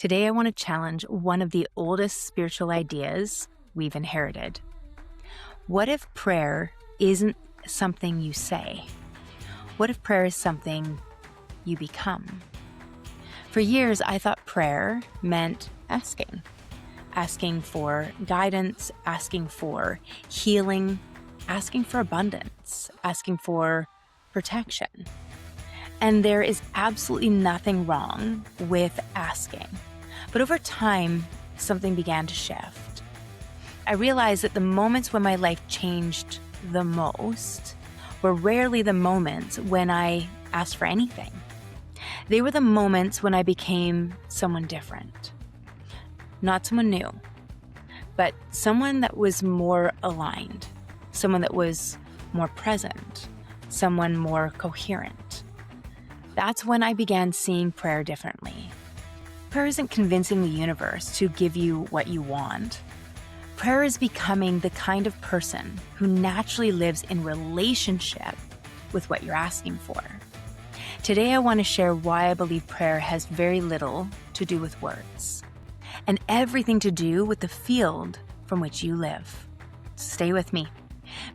Today, I want to challenge one of the oldest spiritual ideas we've inherited. What if prayer isn't something you say? What if prayer is something you become? For years, I thought prayer meant asking for guidance, asking for healing, asking for abundance, asking for protection. And there is absolutely nothing wrong with asking. But over time, something began to shift. I realized that the moments when my life changed the most were rarely the moments when I asked for anything. They were the moments when I became someone different. Not someone new, but someone that was more aligned, someone that was more present, someone more coherent. That's when I began seeing prayer differently. Prayer isn't convincing the universe to give you what you want. Prayer is becoming the kind of person who naturally lives in relationship with what you're asking for. Today, I want to share why I believe prayer has very little to do with words and everything to do with the field from which you live. Stay with me,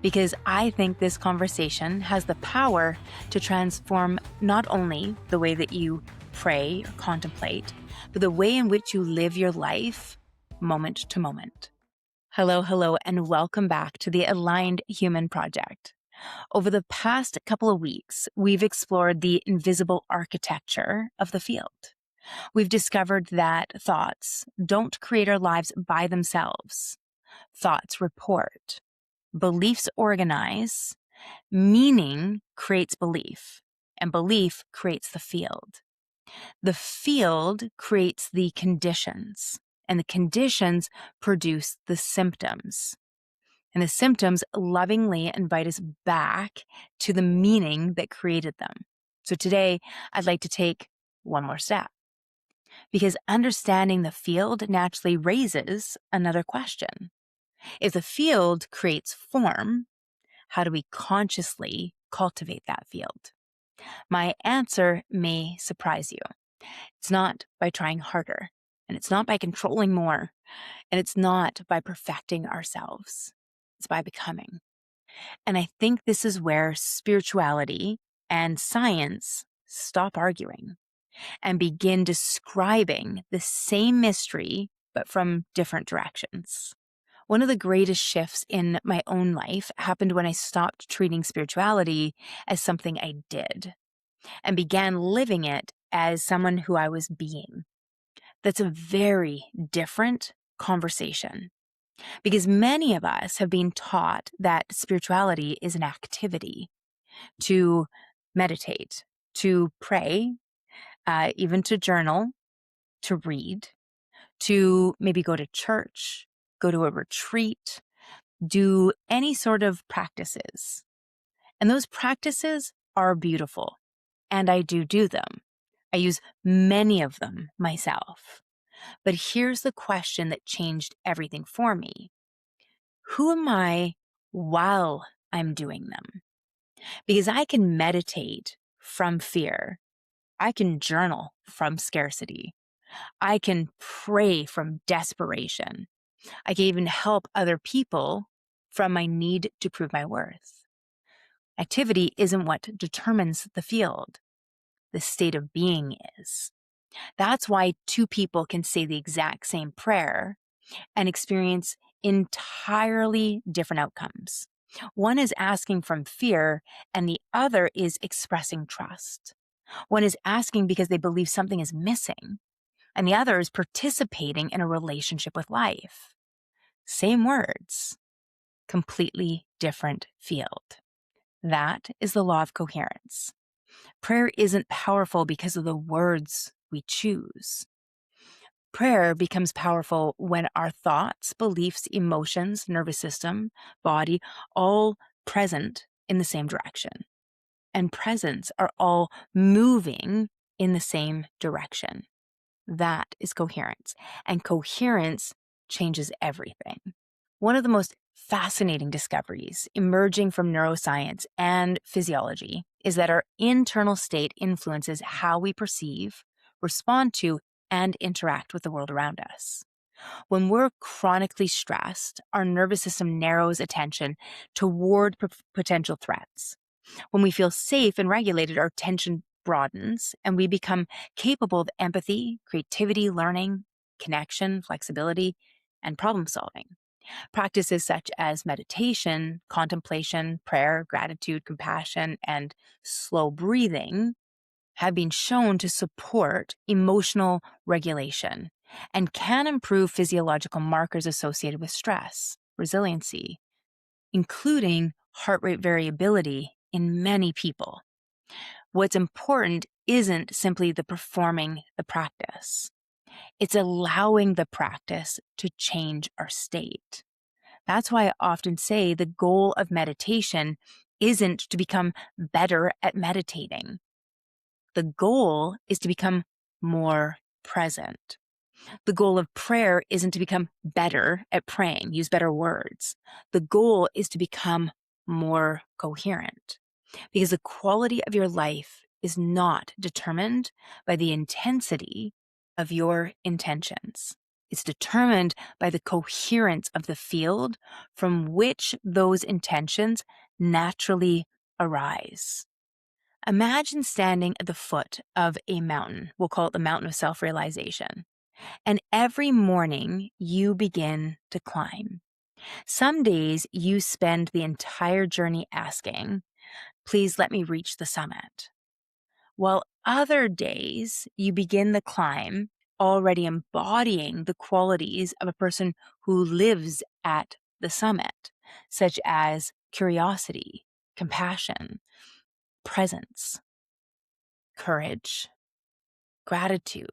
because I think this conversation has the power to transform not only the way that you pray or contemplate, but the way in which you live your life moment to moment. Hello, and welcome back to the Aligned Human Project. Over the past couple of weeks, we've explored the invisible architecture of the field. We've discovered that thoughts don't create our lives by themselves. Thoughts report. Beliefs organize. Meaning creates belief, and belief creates the field. The field creates the conditions, and the conditions produce the symptoms. And the symptoms lovingly invite us back to the meaning that created them. So today, I'd like to take one more step, because understanding the field naturally raises another question. If the field creates form, how do we consciously cultivate that field? My answer may surprise you. It's not by trying harder, and it's not by controlling more, and it's not by perfecting ourselves. It's by becoming. And I think this is where spirituality and science stop arguing and begin describing the same mystery, but from different directions. One of the greatest shifts in my own life happened when I stopped treating spirituality as something I did and began living it as someone who I was being. That's a very different conversation, because many of us have been taught that spirituality is an activity, to meditate, to pray, even to journal, to read, to maybe go to church, go to a retreat, do any sort of practices. And those practices are beautiful, and I do them. I use many of them myself. But here's the question that changed everything for me. Who am I while I'm doing them? Because I can meditate from fear. I can journal from scarcity. I can pray from desperation. I can even help other people from my need to prove my worth. Activity isn't what determines the field. The state of being is. That's why two people can say the exact same prayer and experience entirely different outcomes. One is asking from fear, and the other is expressing trust. One is asking because they believe something is missing, and the other is participating in a relationship with life. Same words, completely different field. That is the law of coherence. Prayer isn't powerful because of the words we choose. Prayer becomes powerful when our thoughts, beliefs, emotions, nervous system, body, all present in the same direction. And presence are all moving in the same direction. That is coherence. And coherence changes everything. One of the most fascinating discoveries emerging from neuroscience and physiology is that our internal state influences how we perceive, respond to, and interact with the world around us. When we're chronically stressed, our nervous system narrows attention toward potential threats. When we feel safe and regulated, our attention broadens and we become capable of empathy, creativity, learning, connection, flexibility, and problem solving. Practices such as meditation, contemplation, prayer, gratitude, compassion, and slow breathing have been shown to support emotional regulation and can improve physiological markers associated with stress, resiliency, including heart rate variability in many people. What's important isn't simply the performing the practice. It's allowing the practice to change our state. That's why I often say the goal of meditation isn't to become better at meditating. The goal is to become more present. The goal of prayer isn't to become better at praying, use better words. The goal is to become more coherent, because the quality of your life is not determined by the intensity of your intentions. It's determined by the coherence of the field from which those intentions naturally arise. Imagine standing at the foot of a mountain. We'll call it the mountain of self-realization. And every morning you begin to climb. Some days you spend the entire journey asking, please let me reach the summit. While other days you begin the climb already embodying the qualities of a person who lives at the summit, such as curiosity, compassion, presence, courage, gratitude,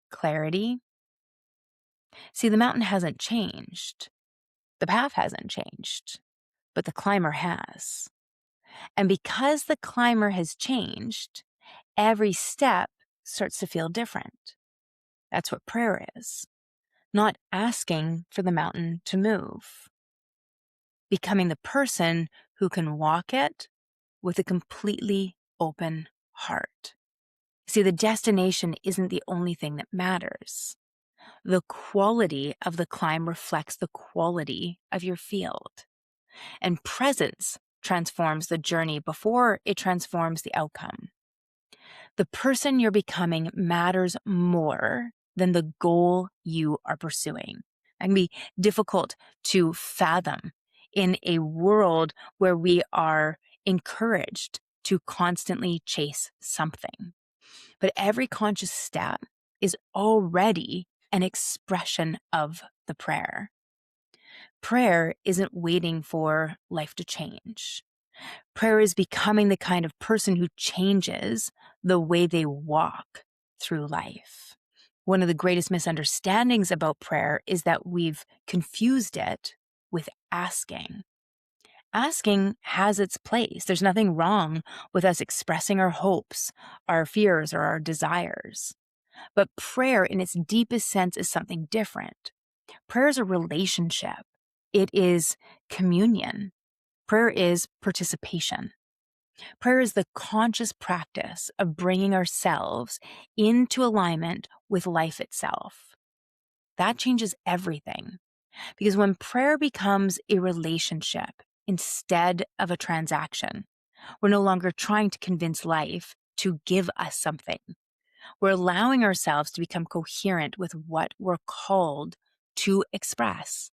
clarity. See, the mountain hasn't changed. The path hasn't changed, but the climber has. And because the climber has changed, every step starts to feel different. That's what prayer is. Not asking for the mountain to move. Becoming the person who can walk it with a completely open heart. See, the destination isn't the only thing that matters. The quality of the climb reflects the quality of your field. And presence transforms the journey before it transforms the outcome. The person you're becoming matters more than the goal you are pursuing. It can be difficult to fathom in a world where we are encouraged to constantly chase something. But every conscious step is already an expression of the prayer. Prayer isn't waiting for life to change. Prayer is becoming the kind of person who changes the way they walk through life. One of the greatest misunderstandings about prayer is that we've confused it with asking. Asking has its place. There's nothing wrong with us expressing our hopes, our fears, or our desires. But prayer, in its deepest sense, is something different. Prayer is a relationship. It is communion. Prayer is participation. Prayer is the conscious practice of bringing ourselves into alignment with life itself. That changes everything. Because when prayer becomes a relationship instead of a transaction, we're no longer trying to convince life to give us something. We're allowing ourselves to become coherent with what we're called to express.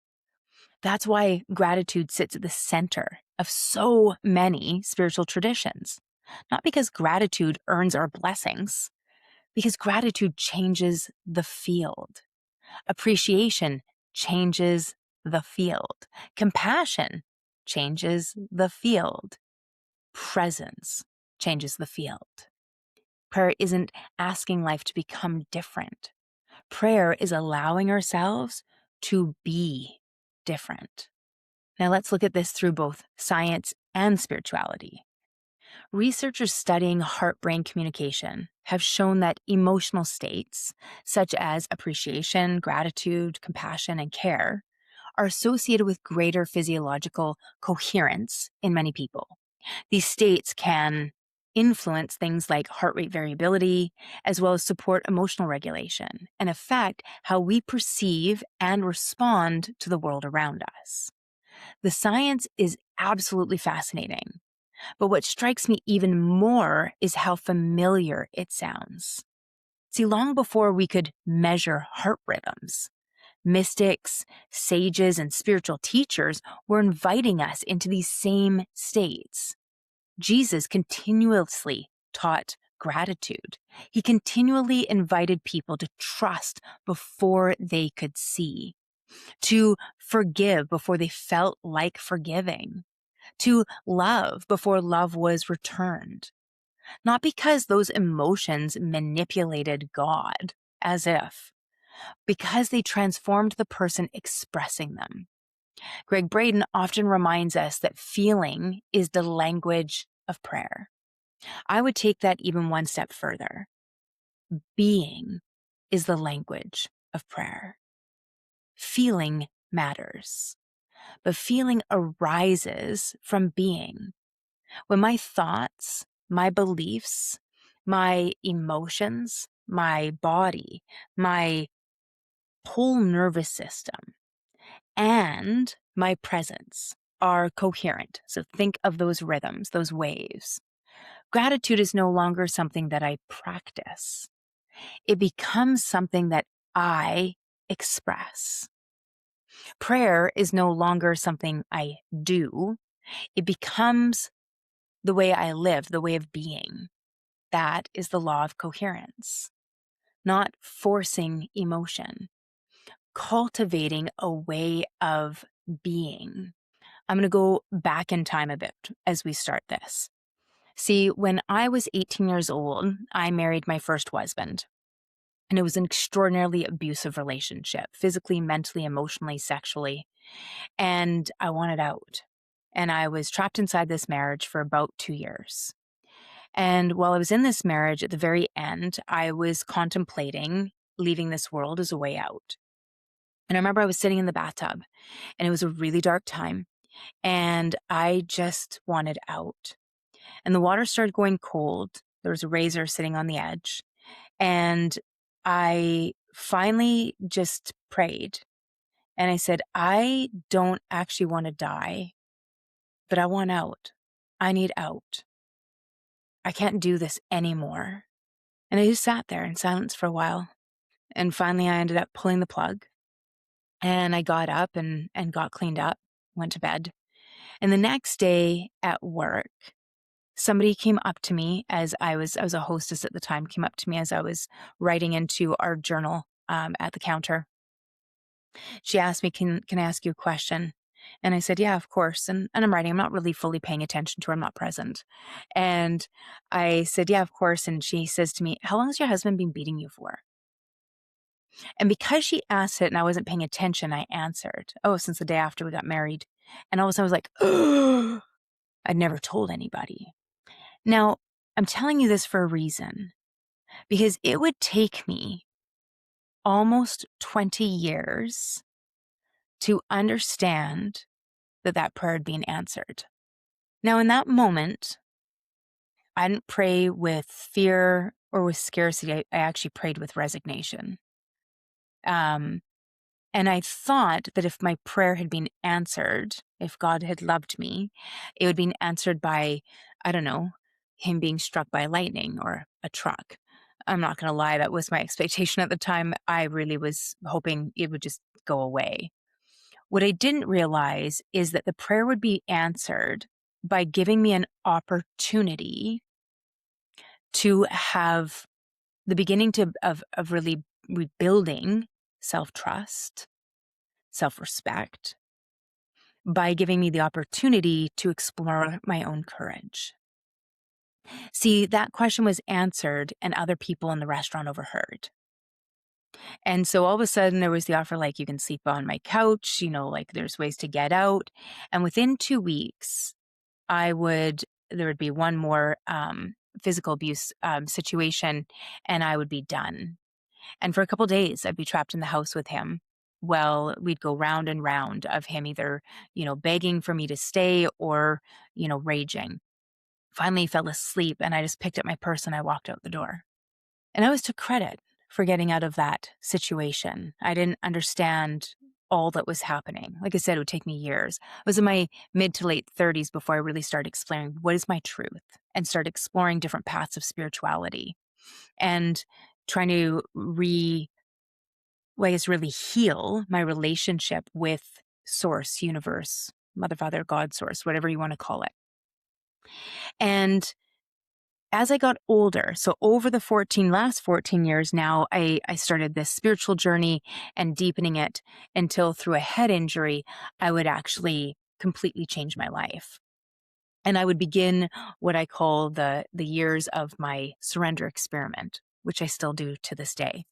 That's why gratitude sits at the center of so many spiritual traditions. Not because gratitude earns our blessings, because gratitude changes the field. Appreciation changes the field. Compassion changes the field. Presence changes the field. Prayer isn't asking life to become different. Prayer is allowing ourselves to be different. Now let's look at this through both science and spirituality. Researchers studying heart-brain communication have shown that emotional states, such as appreciation, gratitude, compassion, and care, are associated with greater physiological coherence in many people. These states can influence things like heart rate variability, as well as support emotional regulation and affect how we perceive and respond to the world around us. The science is absolutely fascinating, but what strikes me even more is how familiar it sounds. See, long before we could measure heart rhythms, mystics, sages, and spiritual teachers were inviting us into these same states. Jesus continuously taught gratitude. He continually invited people to trust before they could see, to forgive before they felt like forgiving, to love before love was returned. Not because those emotions manipulated God, as if, because they transformed the person expressing them. Greg Braden often reminds us that feeling is the language of prayer. I would take that even one step further. Being is the language of prayer. Feeling matters, but feeling arises from being. When my thoughts, my beliefs, my emotions, my body, my whole nervous system, and my presence are coherent. So think of those rhythms, those waves. Gratitude is no longer something that I practice. It becomes something that I express. Prayer is no longer something I do. It becomes the way I live, the way of being. That is the law of coherence. Not forcing emotion, cultivating a way of being. I'm going to go back in time a bit as we start this. See, when I was 18 years old, I married my first husband. And it was an extraordinarily abusive relationship, physically, mentally, emotionally, sexually. And I wanted out. And I was trapped inside this marriage for about 2 years. And while I was in this marriage, at the very end, I was contemplating leaving this world as a way out. And I remember I was sitting in the bathtub, and it was a really dark time, and I just wanted out. And the water started going cold. There was a razor sitting on the edge. And I finally just prayed. And I said, I don't actually want to die, but I want out. I need out. I can't do this anymore. And I just sat there in silence for a while. And finally, I ended up pulling the plug. And I got up and got cleaned up, went to bed. And the next day at work, somebody came up to me as I was a hostess at the time, came up to me as I was writing into our journal at the counter. She asked me, can I ask you a question? And I said, yeah, of course. And I'm writing, I'm not really fully paying attention to her, I'm not present. And I said, yeah, of course. And she says to me, how long has your husband been beating you for? And because she asked it and I wasn't paying attention, I answered, oh, since the day after we got married. And all of a sudden I was like, oh, I'd never told anybody. Now, I'm telling you this for a reason, because it would take me almost 20 years to understand that prayer had been answered. Now, in that moment, I didn't pray with fear or with scarcity. I actually prayed with resignation. And I thought that if my prayer had been answered, if God had loved me, it would be answered by, I don't know, him being struck by lightning or a truck. I'm not going to lie, that was my expectation at the time. I really was hoping it would just go away. What I didn't realize is that the prayer would be answered by giving me an opportunity to have the beginning of really rebuilding self-trust, self-respect, by giving me the opportunity to explore my own courage. See, that question was answered and other people in the restaurant overheard. And so all of a sudden there was the offer, like, you can sleep on my couch, like there's ways to get out. And within 2 weeks, there would be one more physical abuse situation and I would be done. And for a couple days, I'd be trapped in the house with him. Well, we'd go round and round of him either, begging for me to stay or, raging. finally fell asleep, and I just picked up my purse and I walked out the door. And I always took credit for getting out of that situation. I didn't understand all that was happening. Like I said, it would take me years. I was in my mid to late 30s before I really started exploring what is my truth and started exploring different paths of spirituality and trying to really heal my relationship with Source, Universe, Mother, Father, God, Source, whatever you want to call it. And as I got older, so over the last 14 years now, I started this spiritual journey and deepening it until through a head injury, I would actually completely change my life. And I would begin what I call the years of my surrender experiment, which I still do to this day.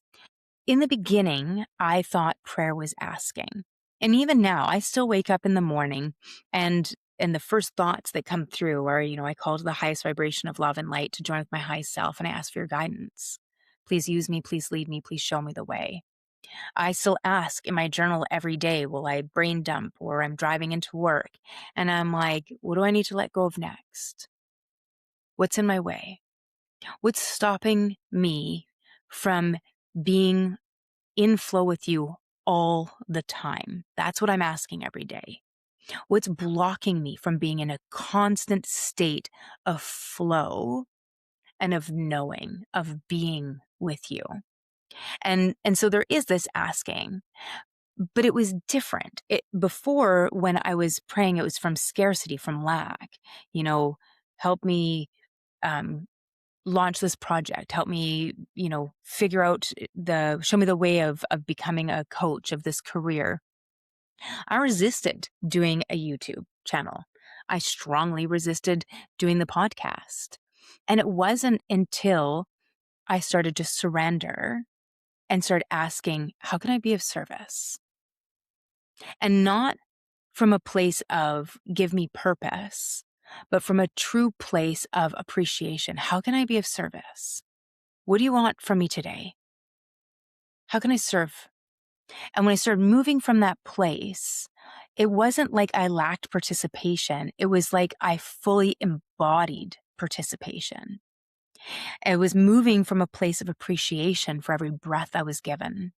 In the beginning, I thought prayer was asking. And even now, I still wake up in the morning and the first thoughts that come through are, I call to the highest vibration of love and light to join with my high self, and I ask for your guidance. Please use me, please lead me, please show me the way. I still ask in my journal every day, will I brain dump or I'm driving into work? And I'm like, what do I need to let go of next? What's in my way? What's stopping me from being in flow with you all the time? That's what I'm asking every day. What's blocking me from being in a constant state of flow and of knowing, of being with you? And so there is this asking, but it was different. Before, when I was praying, it was from scarcity, from lack. Help me launch this project. Help me, figure out show me the way of becoming a coach of this career. I resisted doing a YouTube channel. I strongly resisted doing the podcast. And it wasn't until I started to surrender and started asking, how can I be of service? And not from a place of give me purpose, but from a true place of appreciation. How can I be of service? What do you want from me today? How can I serve? And when I started moving from that place, it wasn't like I lacked participation. It was like I fully embodied participation. I was moving from a place of appreciation for every breath I was given.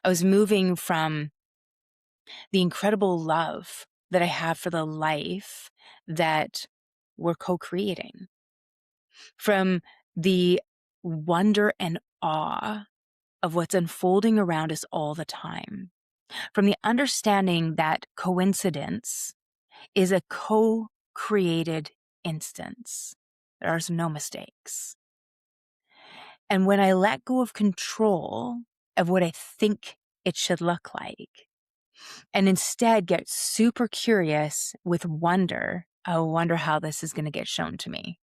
I was moving from the incredible love that I have for the life that we're co-creating, from the wonder and awe of what's unfolding around us all the time, from the understanding that coincidence is a co-created instance. There are no mistakes. And when I let go of control of what I think it should look like, and instead get super curious with wonder, I wonder how this is going to get shown to me,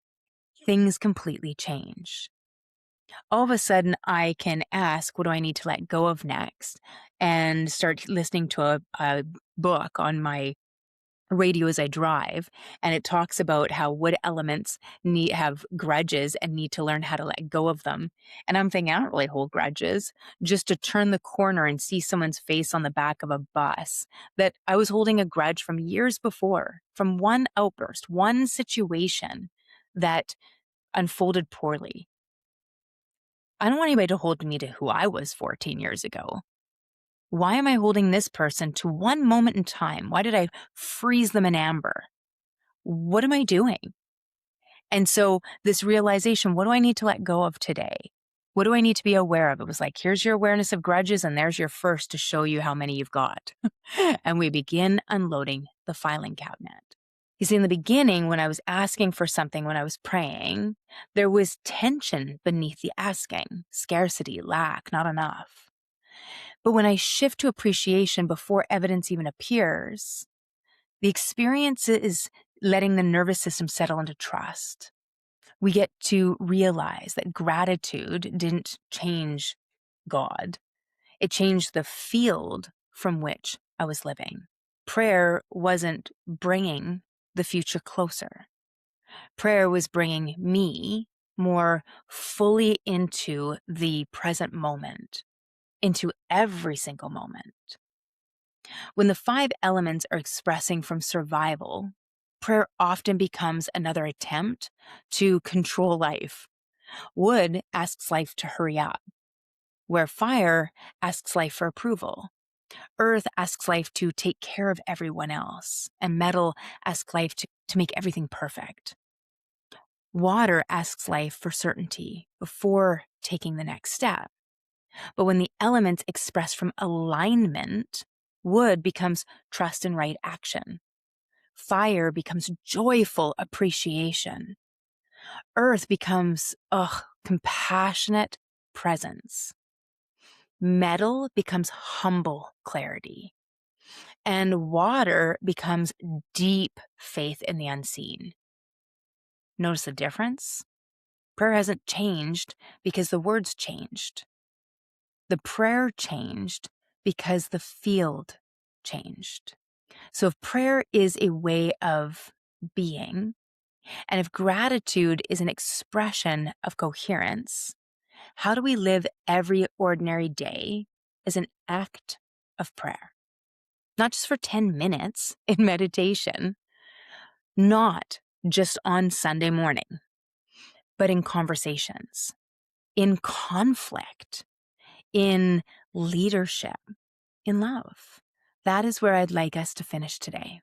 things completely change. All of a sudden, I can ask, what do I need to let go of next? And start listening to a book on my radio as I drive. And it talks about how wood elements have grudges and need to learn how to let go of them. And I'm thinking, I don't really hold grudges. Just to turn the corner and see someone's face on the back of a bus, that I was holding a grudge from years before, from one outburst, one situation that unfolded poorly. I don't want anybody to hold me to who I was 14 years ago. Why am I holding this person to one moment in time? Why did I freeze them in amber? What am I doing? And so this realization, what do I need to let go of today? What do I need to be aware of? It was like, here's your awareness of grudges, and there's your first to show you how many you've got. And we begin unloading the filing cabinet. You see, in the beginning, when I was asking for something, when I was praying, there was tension beneath the asking, scarcity, lack, not enough. But when I shift to appreciation before evidence even appears, the experience is letting the nervous system settle into trust. We get to realize that gratitude didn't change God. It changed the field from which I was living. Prayer wasn't bringing the future closer. Prayer was bringing me more fully into the present moment, into every single moment. When the 5 elements are expressing from survival, prayer often becomes another attempt to control life. Wood asks life to hurry up, where fire asks life for approval. Earth asks life to take care of everyone else, and metal asks life to make everything perfect. Water asks life for certainty before taking the next step. But when the elements express from alignment, wood becomes trust and right action. Fire becomes joyful appreciation. Earth becomes, compassionate presence. Metal becomes humble clarity. And water becomes deep faith in the unseen. Notice the difference? Prayer hasn't changed because the words changed. The prayer changed because the field changed. So if prayer is a way of being, and if gratitude is an expression of coherence, how do we live every ordinary day as an act of prayer? Not just for 10 minutes in meditation, not just on Sunday morning, but in conversations, in conflict, in leadership, in love. That is where I'd like us to finish today.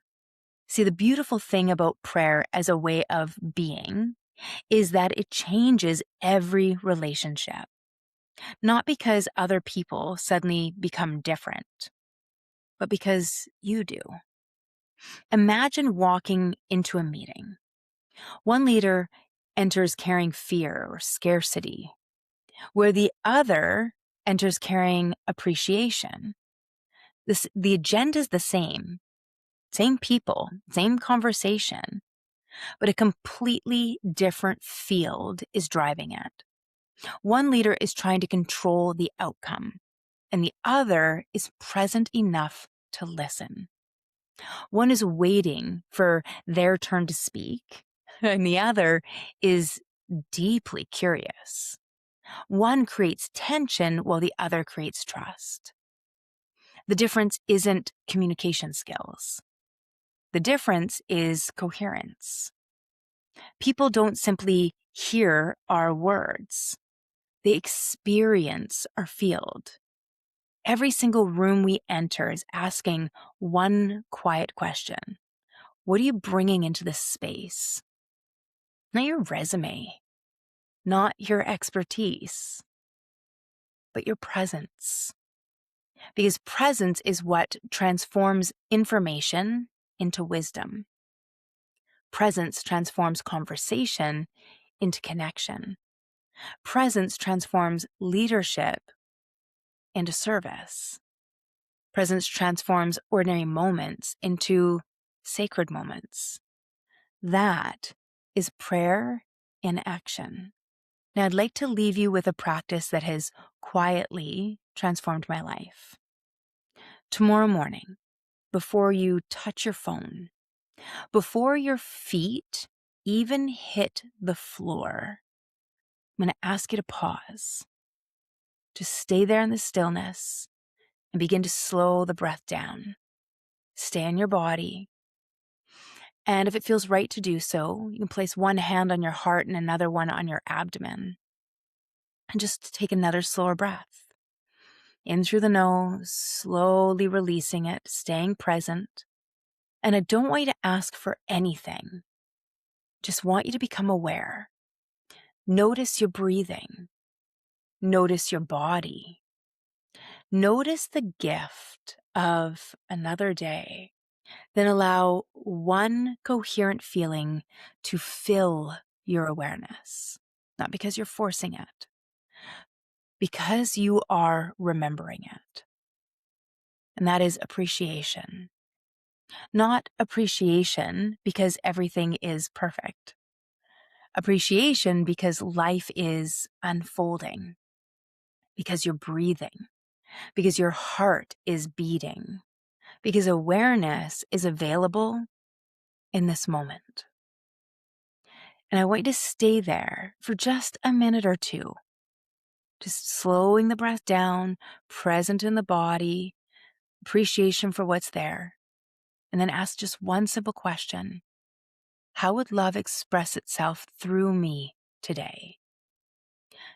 See, the beautiful thing about prayer as a way of being is that it changes every relationship. Not because other people suddenly become different, but because you do. Imagine walking into a meeting. One leader enters carrying fear or scarcity, where the other enters carrying appreciation. The agenda is the same people, same conversation, but a completely different field is driving it. One leader is trying to control the outcome, and the other is present enough to listen. One is waiting for their turn to speak, and the other is deeply curious. One creates tension while the other creates trust. The difference isn't communication skills. The difference is coherence. People don't simply hear our words. They experience our field. Every single room we enter is asking one quiet question. What are you bringing into this space? Not your resume, not your expertise, but your presence. Because presence is what transforms information into wisdom. Presence transforms conversation into connection. Presence transforms leadership into service. Presence transforms ordinary moments into sacred moments. That is prayer in action. Now, I'd like to leave you with a practice that has quietly transformed my life. Tomorrow morning, before you touch your phone, before your feet even hit the floor, I'm going to ask you to pause. Just stay there in the stillness and begin to slow the breath down. Stay in your body. And if it feels right to do so, you can place one hand on your heart and another one on your abdomen. And just take another slower breath. In through the nose, slowly releasing it, staying present. And I don't want you to ask for anything. Just want you to become aware. Notice your breathing. Notice your body. Notice the gift of another day. Then allow one coherent feeling to fill your awareness. Not because you're forcing it, because you are remembering it. And that is appreciation. Not appreciation because everything is perfect. Appreciation because life is unfolding, because you're breathing, because your heart is beating, because awareness is available in this moment. And I want you to stay there for just a minute or two, just slowing the breath down, present in the body, appreciation for what's there. And then ask just one simple question. How would love express itself through me today?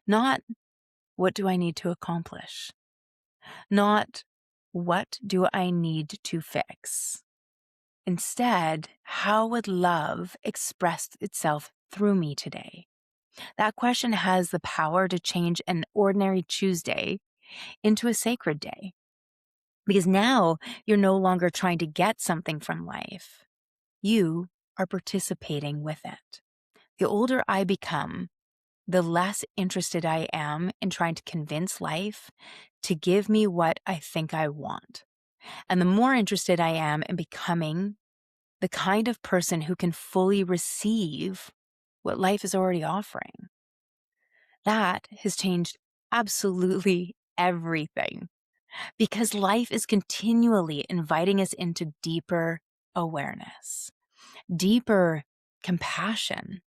Not what do I need to accomplish? Not what do I need to fix? Instead, how would love express itself through me today? That question has the power to change an ordinary Tuesday into a sacred day. Because now you're no longer trying to get something from life. You are participating with it. The older I become, the less interested I am in trying to convince life to give me what I think I want. And the more interested I am in becoming the kind of person who can fully receive what life is already offering. That has changed absolutely everything, because life is continually inviting us into deeper awareness, deeper compassion,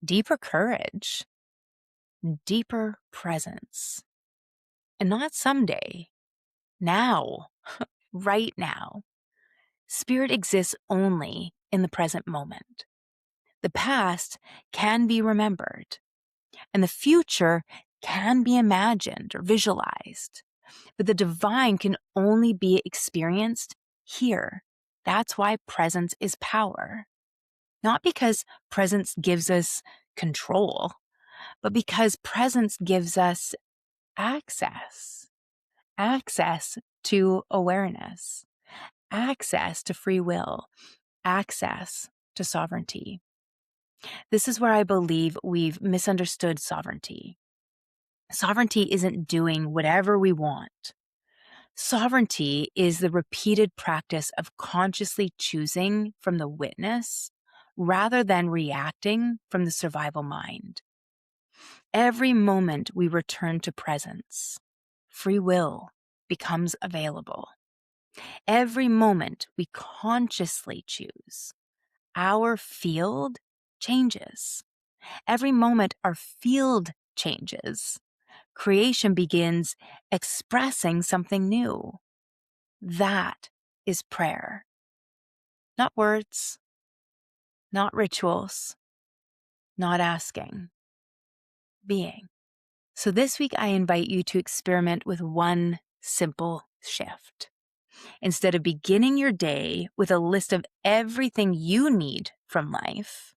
deeper courage, deeper presence. And not someday, now, right now. Spirit exists only in the present moment. The past can be remembered, and the future can be imagined or visualized, but the divine can only be experienced here. That's why presence is power. Not because presence gives us control, but because presence gives us access to awareness, access to free will, access to sovereignty. This is where I believe we've misunderstood sovereignty. Sovereignty isn't doing whatever we want. Sovereignty is the repeated practice of consciously choosing from the witness rather than reacting from the survival mind. Every moment we return to presence, free will becomes available. Every moment we consciously choose, our field changes. Every moment our field changes, creation begins expressing something new. That is prayer. Not words, not rituals, not asking, being. So this week, I invite you to experiment with one simple shift. Instead of beginning your day with a list of everything you need from life,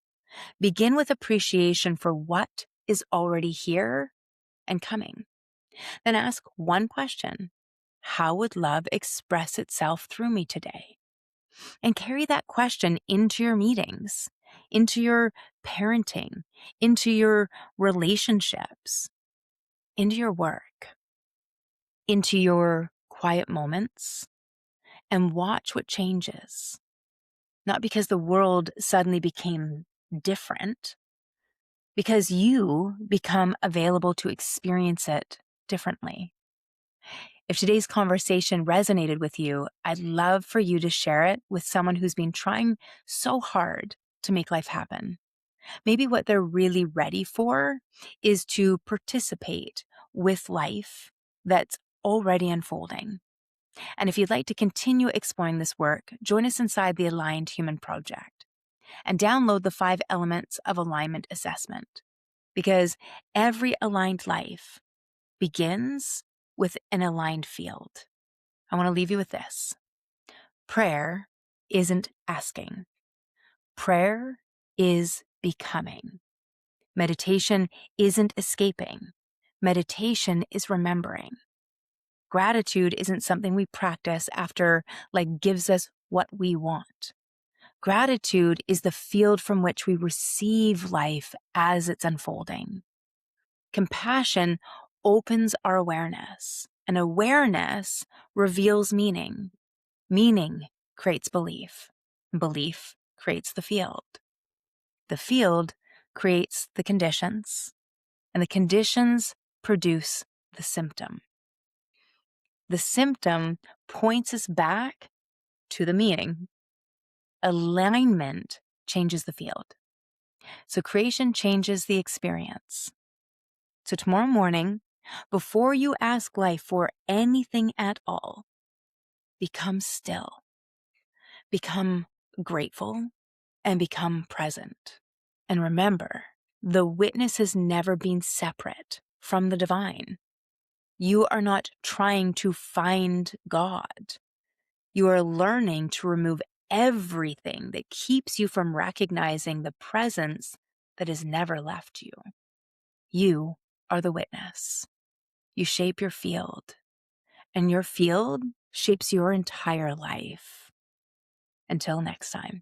begin with appreciation for what is already here and coming. Then ask one question: how would love express itself through me today? And carry that question into your meetings, into your parenting, into your relationships, into your work, into your quiet moments, and watch what changes. Not because the world suddenly became different, because you become available to experience it differently. If today's conversation resonated with you, I'd love for you to share it with someone who's been trying so hard to make life happen. Maybe what they're really ready for is to participate with life that's already unfolding. And if you'd like to continue exploring this work, join us inside the Aligned Human Project and download the 5 Elements of Alignment assessment, because every aligned life begins with an aligned field. I want to leave you with this. Prayer isn't asking. Prayer is becoming. Meditation isn't escaping. Meditation is remembering. Gratitude isn't something we practice after life gives us what we want. Gratitude is the field from which we receive life as it's unfolding. Compassion opens our awareness, and awareness reveals meaning. Meaning creates belief. Belief creates the field. The field creates the conditions, and the conditions produce the symptom. The symptom points us back to the meaning. Alignment changes the field. So creation changes the experience. So tomorrow morning, before you ask life for anything at all, become still. Become grateful and become present. And remember, the witness has never been separate from the divine. You are not trying to find God. You are learning to remove everything that keeps you from recognizing the presence that has never left you. You are the witness. You shape your field, and your field shapes your entire life. Until next time.